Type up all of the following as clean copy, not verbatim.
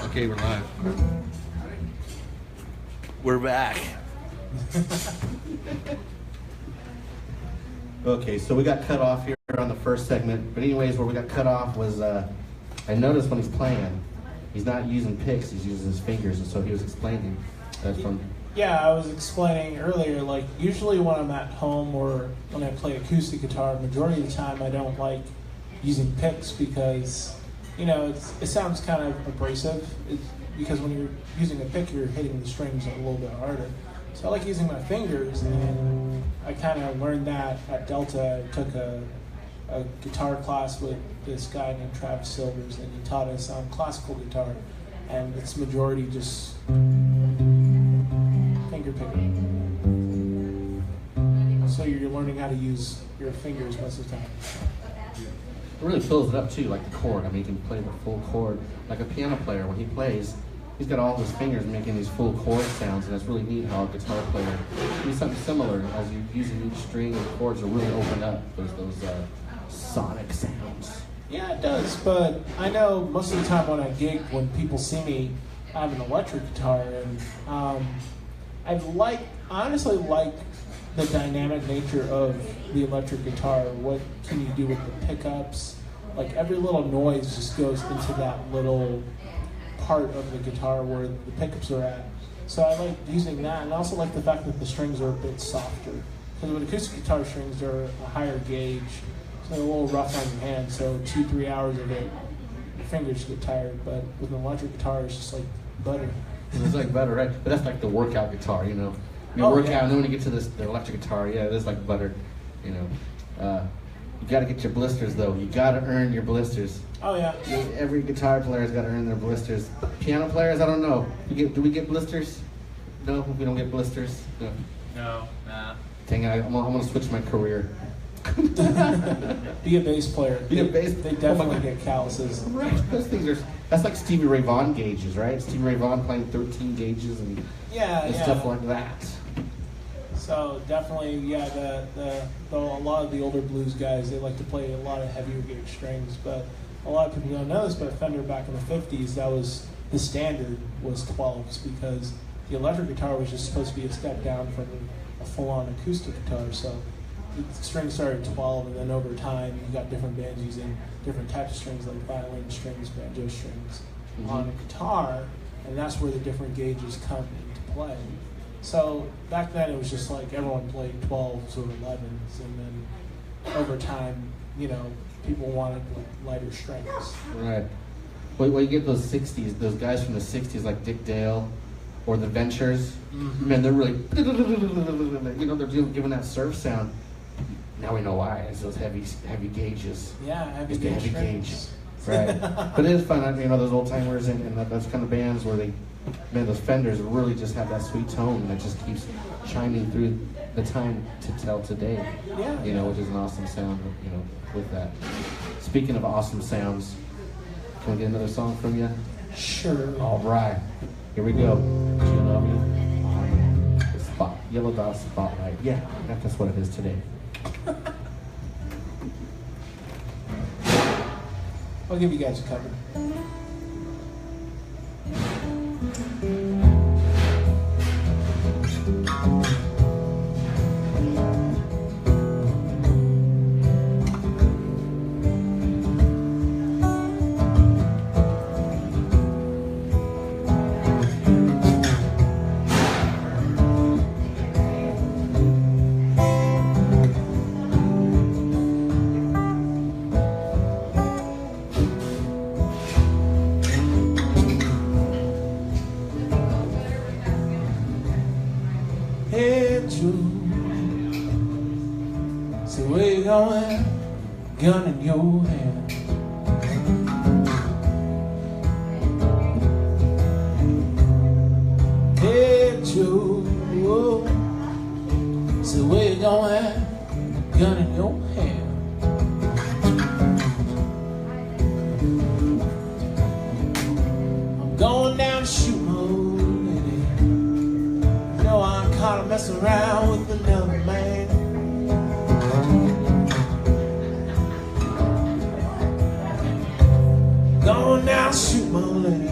Okay, we're live. We're back. Okay, so we got cut off here on the first segment. But anyways, where we got cut off was, I noticed when he's playing, he's not using picks, he's using his fingers. And so he was explaining that from... Yeah, I was explaining earlier, like, usually when I'm at home or when I play acoustic guitar, majority of the time I don't like using picks because, you know, it sounds kind of abrasive. Because when you're using a pick, you're hitting the strings a little bit harder. So I like using my fingers, and I kind of learned that at Delta. I took a guitar class with this guy named Travis Silvers, and he taught us on classical guitar, and it's majority just finger picking. So you're learning how to use your fingers most of the time. It really fills it up too, like the chord. I mean, you can play the full chord. Like a piano player, when he plays, he's got all his fingers making these full chord sounds, and it's really neat how a guitar player can do something similar as you're using each string and chords to really open up those sonic sounds. Yeah, it does, but I know most of the time when I gig, when people see me, I have an electric guitar, and I honestly like the dynamic nature of the electric guitar. What can you do with the pickups? Like every little noise just goes into that little part of the guitar where the pickups are at. So I like using that, and I also like the fact that the strings are a bit softer. Because with acoustic guitar strings, they're a higher gauge, so they're a little rough on your hand. So 2-3 hours of it, your fingers get tired. But with an electric guitar, it's just like butter. It's like butter, right? But that's like the workout guitar, you know. You work out, and then when you get to the electric guitar, yeah, it is like butter, you know. You got to get your blisters, though. You got to earn your blisters. Oh, yeah. Every guitar player's got to earn their blisters. Piano players, I don't know. Do we get blisters? No, we don't get blisters. No, nah. Dang it, I'm gonna switch my career. Be a bass player. Be a bass. They definitely get calluses. Right. Those things that's like Stevie Ray Vaughan gauges, right? Stevie Ray Vaughan playing 13 gauges and stuff like that. So definitely, yeah. A lot of the older blues guys, they like to play a lot of heavier gauge strings, but a lot of people don't know this. But Fender back in the '50s, that was the standard was 12s because the electric guitar was just supposed to be a step down from a full-on acoustic guitar. So the strings started at 12, and then over time, you got different bands using different types of strings, like violin strings, banjo strings, on a guitar, and that's where the different gauges come into play. So back then, it was just like everyone played 12s or 11s, and then over time, you know, people wanted like lighter strings. Right. Well, you get those 60s, those guys from the 60s like Dick Dale or the Ventures, man, they're really, you know, they're giving that surf sound. Now we know why. It's those heavy gauges. Yeah, heavy it's the gauge heavy strings. gauge. Right. But it is fun, you know, those old timers and those kind of bands where those Fenders really just have that sweet tone that just keeps shining through the time to tell today. Yeah. You know, which is an awesome sound, you know, with that. Speaking of awesome sounds, can we get another song from you? Sure. All right. Here we go. You love me. Yellow Dot Spotlight. Yeah, that's what it is today. I'll give you guys a cover. So where you going? Gun in your hand. Hey Joe, so where you going? Gun in your hand. I'm going down to shoot my old lady. You know I'm kinda messing around with another man. Going down, shoot my lady.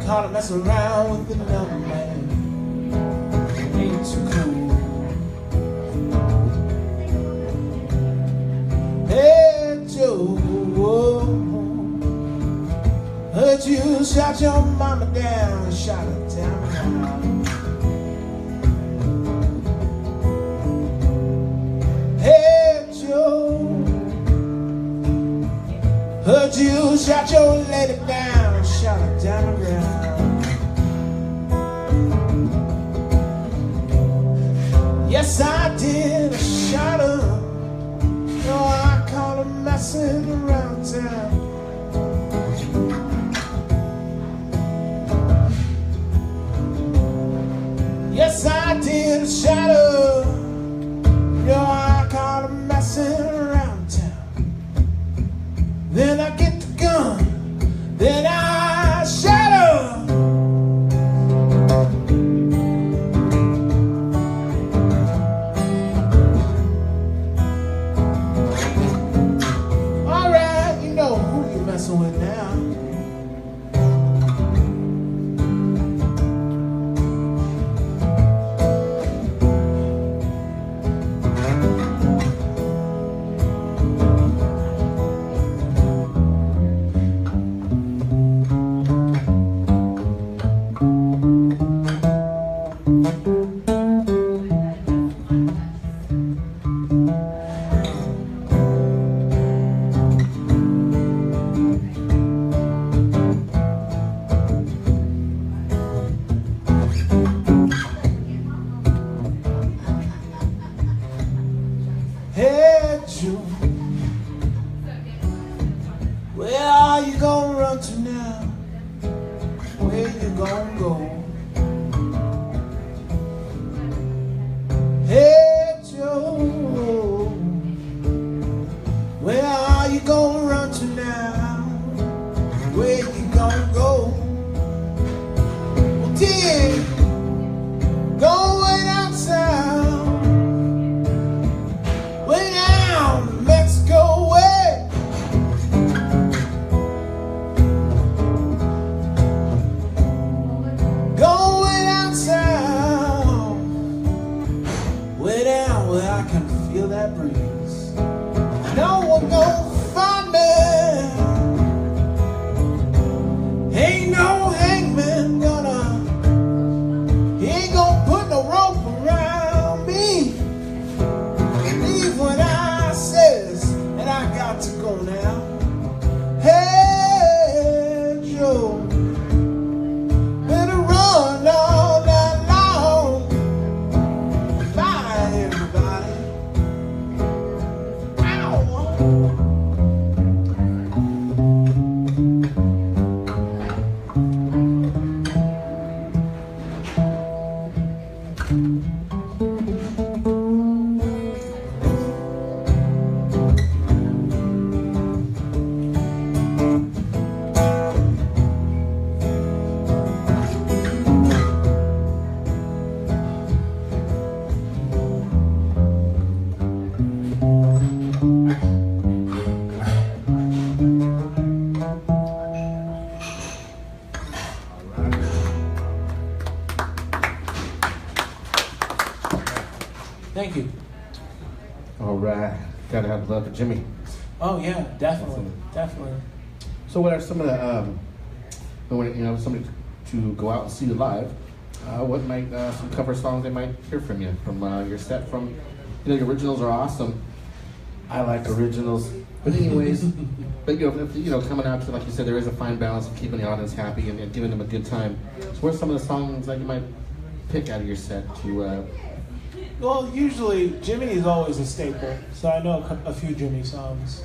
caught him messing around with another man. Ain't too cool. Hey Joe, heard you shot your mama down, shot her down. Hey Joe, heard you shot your lady down, shot her down the ground. Yes, I did, I shot her. No, I caught her messing around town. Yes, I did, I shot her. No, I caught her messing around town. Then I get the gun, then I shot her. All right, you know who you're messing with now. Hey Joe, where are you gonna run to now? Where you gonna go? Hey Joe, where are you gonna run to now? Where you gonna go? Well, dear, go way down south. Way down Mexico way. Go way down south. Way down where I can feel that breeze. No one gonna find me. Ain't no hangman he ain't gonna put no rope around me. What I says, and I got to go now. Hey Joe, better run all night long. Bye everybody. Ow. Thank you. All right. Gotta have love for Jimmy. Oh yeah, definitely, definitely. So what are some of the, when somebody to go out and see you live, what might, some cover songs they might hear from you, from your set from, your originals are awesome. I like originals. But anyways, but if, coming out to, like you said, there is a fine balance of keeping the audience happy and giving them a good time. So what are some of the songs that you might pick out of your set to, Well, usually Jimmy is always a staple, so I know a few Jimmy songs.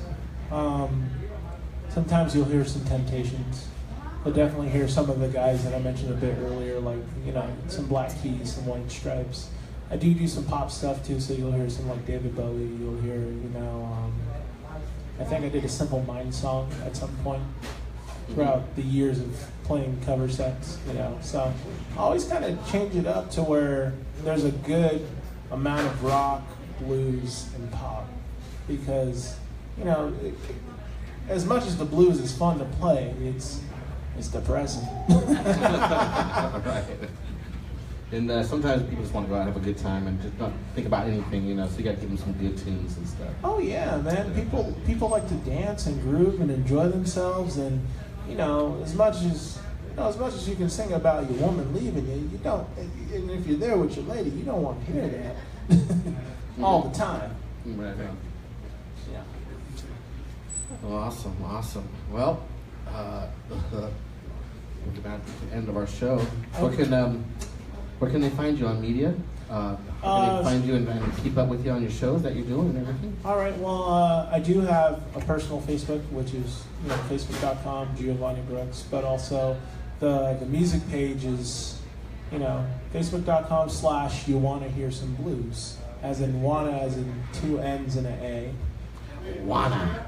Sometimes you'll hear some Temptations. You'll definitely hear some of the guys that I mentioned a bit earlier, like some Black Keys, some White Stripes. I do some pop stuff too, so you'll hear some like David Bowie. You'll hear I think I did a Simple Minds song at some point throughout the years of playing cover sets. So I always kind of change it up to where there's a good amount of rock, blues, and pop, because as much as the blues is fun to play, It's depressing. Right. And sometimes people just want to go out and have a good time and just not think about anything, you know. So you got to give them some good tunes and stuff. Oh yeah, man. People like to dance and groove and enjoy themselves, and as much as you can sing about your woman leaving you, you don't. And if you're there with your lady, you don't want to hear that all the time. Right. Yeah. Well, awesome. Well, we're about at the end of our show. Where can they find you on media? Where can they find you and keep up with you on your shows that you're doing and everything? All right. Well, I do have a personal Facebook, which is facebook.com Giovanni Brooks, but also the music page is facebook.com/ You Wanna Hear Some Blues, as in wanna, as in 2 N's and an A. Wanna.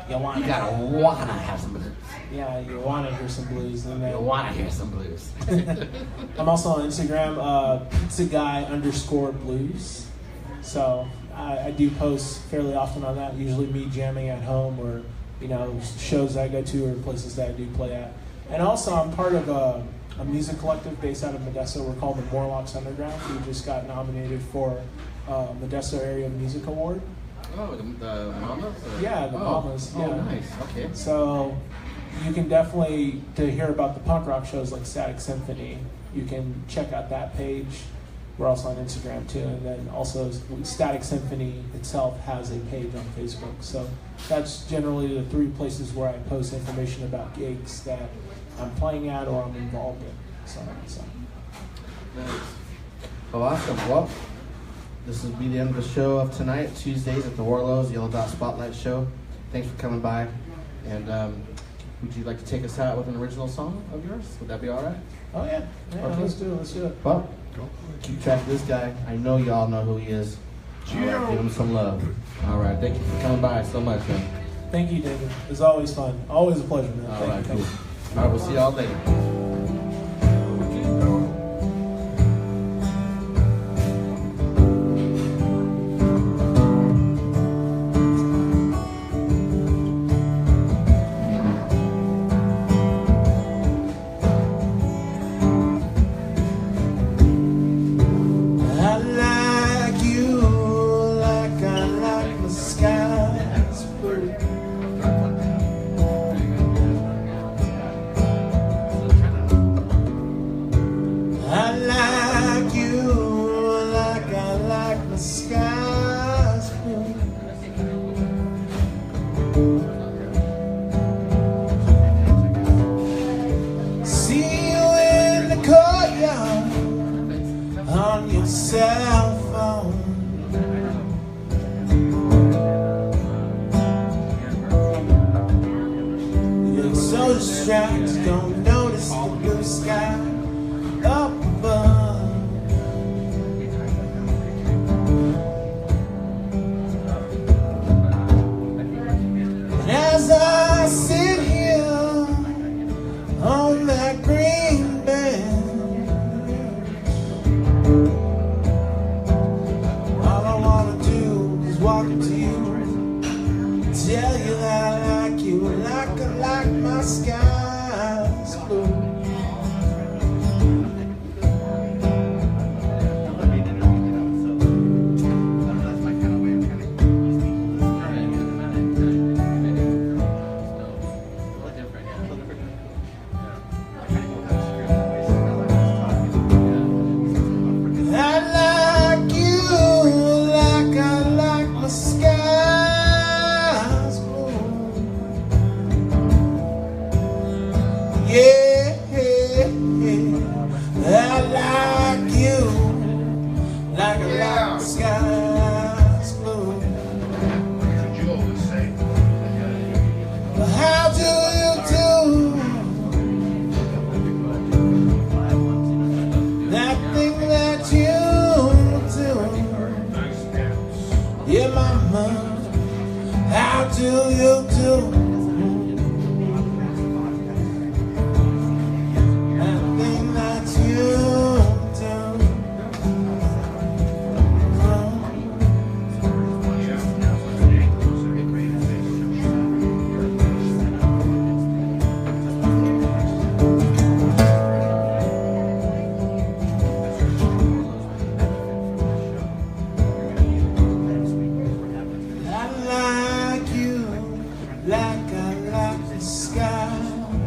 You gotta wanna have some blues. Yeah, you wanna hear some blues. And then You wanna hear some blues. I'm also on Instagram, pizzaguy_blues. So I do post fairly often on that. Usually me jamming at home, or shows I go to, or places that I do play at. And also I'm part of a music collective based out of Modesto. We're called the Morlocks Underground. We just got nominated for Modesto Area Music Award. Oh, the Mamas? Yeah, the Mamas. Yeah. Oh, nice. Okay. So you can definitely, to hear about the punk rock shows like Static Symphony, you can check out that page. We're also on Instagram too, and then also Static Symphony itself has a page on Facebook. So that's generally the 3 places where I post information about gigs that I'm playing at or I'm involved in. So. Nice. Well, awesome. Well, this will be the end of the show of tonight, Tuesdays at the Warlow's Yellow Dot Spotlight Show. Thanks for coming by. And would you like to take us out with an original song of yours? Would that be all right? Oh, yeah. Okay. Let's do it. Well, keep track of this guy. I know y'all know who he is. All right, give him some love. All right, thank you for coming by so much, man. Thank you, David. It's always fun. Always a pleasure, man. All right, Thank you. cool. All right, we'll see y'all later. Don't notice the blue sky up above. And as I sit here on that green bed, all I wanna do is walk up to you, tell you that I like you, like I like my skies blue.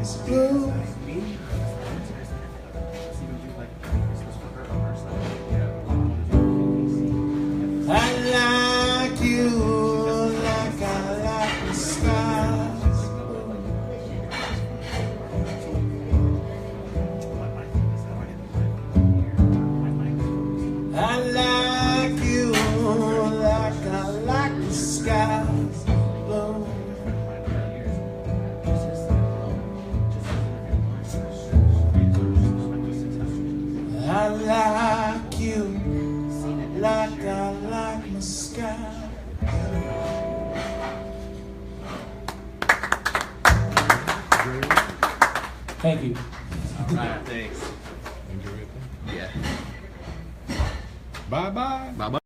blue. I like you like I like the stars. I like you like I like the skies blue. I like you like I like my sky. Thank you. All right, thanks. Enjoy it. Yeah. Bye bye. Bye bye.